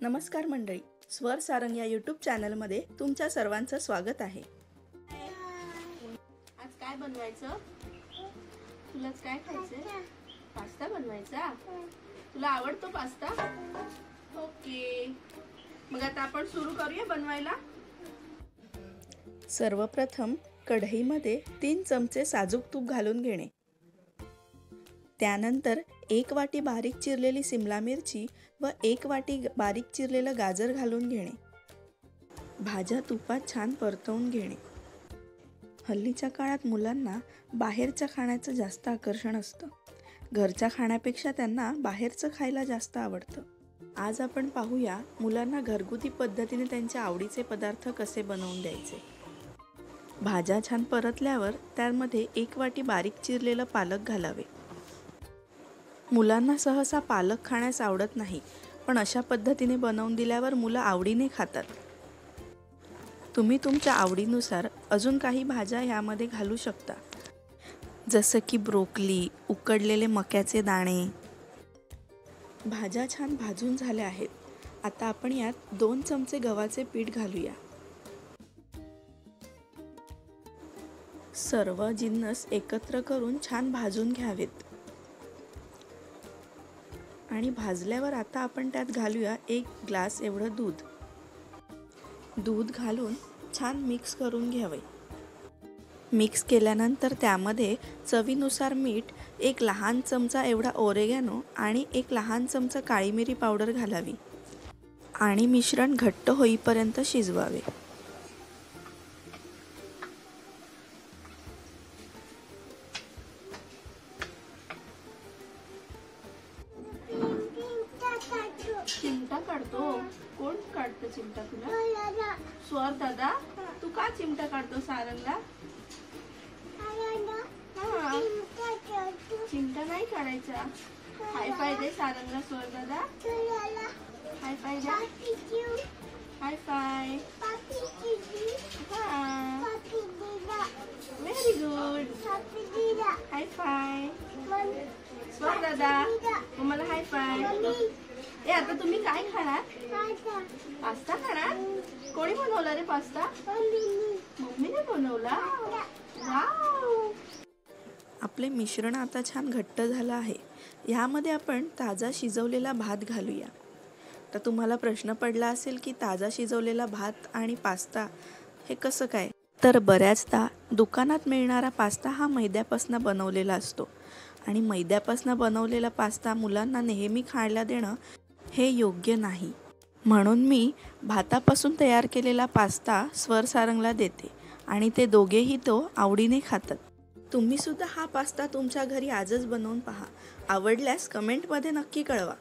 नमस्कार मंडळी, स्वर सारंग या यूट्यूब चॅनलमध्ये तुमच्या सर्वांचं स्वागत आहे। आज काय बनवायचं? तुला काय खायचंय? पास्ता बनवायचा? तुला आवडतो पास्ता? ओके, मग आता आपण सुरू करूया बनवायला। सर्वप्रथम कढईमध्ये 3 चमचे साजूक तूप घालून घेणे। त्यानंतर 1 वाटी बारीक चिरलेली सिमला मिरची व 1 वाटी बारीक चिरलेलं गाजर घालून घेणे। भाज्या तुपात छान परतवून घेणे। हल्लीच्या काळात मुलांना बाहेरच्या खाण्याचं जास्त आकर्षण असतं। घरच्या खाण्यापेक्षा त्यांना बाहेरचं खायला जास्त आवडतं। आज आपण पाहूया मुलांना घरगुती पद्धतीने त्यांच्या आवडीचे पदार्थ कसे बनवून द्यायचे। भाज्या छान परतल्यावर त्यामध्ये 1 वाटी बारीक चिरलेलं पालक घालावे। मुलांना सहसा पालक खाण्यास आवडत नाही, पण अशा पद्धतीने बनवून दिल्यावर मुलं आवडीने खातात। तुम्ही तुमच्या आवडीनुसार अजून काही भाज्या यामध्ये घालू शकता, जसं की ब्रोकली, उकडलेले मक्याचे दाणे। भाज्या छान भाजून झाल्या आहेत। आता आपण यात 2 चमचे गव्हाचे पीठ घालूया। सर्व जिन्नस एकत्र करून छान भाजून घ्यावेत आणि भाजल्यावर आता आपण त्यात घालूया 1 ग्लास एवढं दूध। दूध घालून छान मिक्स करून घ्यावे। मिक्स केल्यानंतर त्यामध्ये चवीनुसार मीठ, 1 लहान चमचा एवढा ओरेगॅनो आणि 1 लहान चमचा काळी मिरी पावडर घालावी आणि मिश्रण घट्ट होईपर्यंत शिजवावे। चिमटा काढतो? कोण काढतं चिमटा तुला? स्वर दादा, तू का चिमटा काढतो सारंगला? चिमटा नाही काढायचा। हाय फाय दे सारंगला स्वर दादा। हाय फाय दे। High five. Very good. High five Swar दादा, मला हाय फाय। ए आता तुम्ही काय खाणार? पास्ता खाणार? कोणी बनवला रे पास्ता? मम्मीने बनवला? वाव! आपले मिश्रण आता छान घट्ट झालं आहे। यामध्ये आपण ताजा शिजवलेला भात घालूया। तर तुम्हाला प्रश्न पडला असेल की ताजा शिजवलेला भात आणि पास्ता हे कसं काय? तर बऱ्याचदा दुकानात मिळणारा पास्ता हा मैद्यापासून बनवलेला असतो आणि मैद्यापासून बनवलेला पास्ता मुलांना नेहमी खायला देणं हे योग्य नाही। म्हणून मी भातापासून तयार केलेला पास्ता स्वर सारंगला देते आणि ते दोघेही तो आवडीने खातात। तुम्ही सुद्धा हा पास्ता तुमच्या घरी आजच बनवून पहा। आवडल्यास कमेंटमध्ये नक्की कळवा।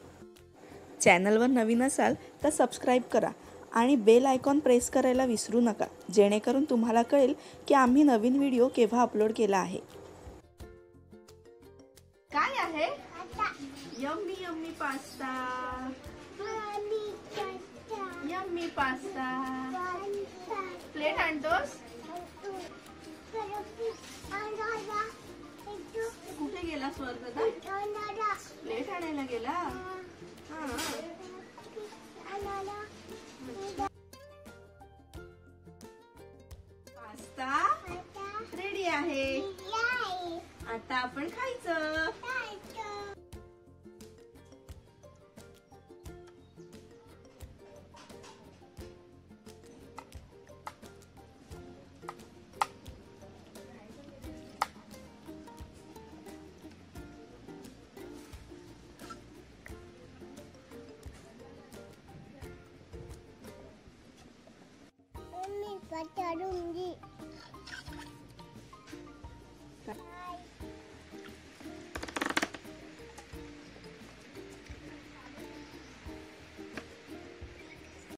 चॅनलवर नवीन असाल तर सबस्क्राईब करा आणि बेल आयकॉन प्रेस करायला विसरू नका, जेणेकरून तुम्हाला कळेल की आम्ही नवीन व्हिडिओ केव्हा अपलोड केला आहे। काय आहे? Yummy yummy pasta. Yummy pasta. Plate आणतोस? कुठे गेला स्वर दादा? प्लेट आणायला गेला? पास्ता रेडी आहे। आता आपण खायचं।